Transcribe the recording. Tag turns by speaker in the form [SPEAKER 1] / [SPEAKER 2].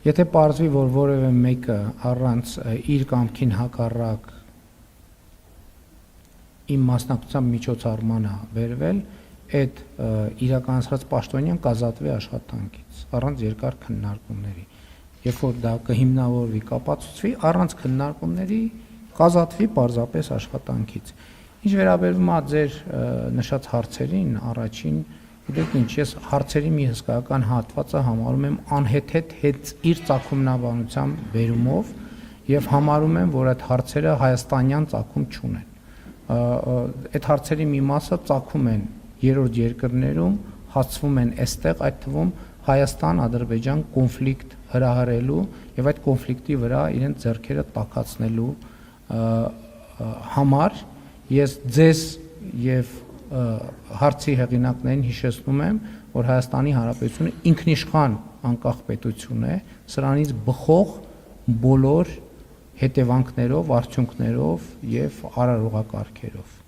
[SPEAKER 1] Եթե պարզվի, որ որևէ մեկը առանց իր կամքին հակառակ իմ մասնակցությամբ միջոցառման է վերվել, այդ իրականացրած պաշտոնյան կազատվի աշխատանքից, առանց երկար քննարկումների։ Երբ որ դա կհիմնավորվի, կապացուցվի, առանց քննարկումների կազատվի պարզապես աշխատանքից։ Ինչ վերաբերում է ձեր նշած հարցերին, առաջին, գիտեք ինչ, ես հարցերի մի հսկայական հատվածը համարում եմ անհեթեթ հետ իր ծագումնաբանությամբ բերումով եւ համարում եմ, որ այդ հարցերը հայաստանյան ծագում չունեն։ Այդ հարցերի մի մասը ծագում են երրորդ երկրներում, հացվում են այստեղ, այդ թվում Հայաստան-Ադրբեջան կոնֆլիկտ հրահրելու եւ այդ կոնֆլիկտի վրա իրենց ձեռքերը տաքացնելու համար ես ձեզ եւ հարցի հեղինակներին հիշեցնում եմ, որ Հայաստանի Հանրապետությունը ինքնիշխան անկախ պետություն է, սրանից բխող բոլոր հետևանքներով, արդյունքներով եւ արարողակարգերով։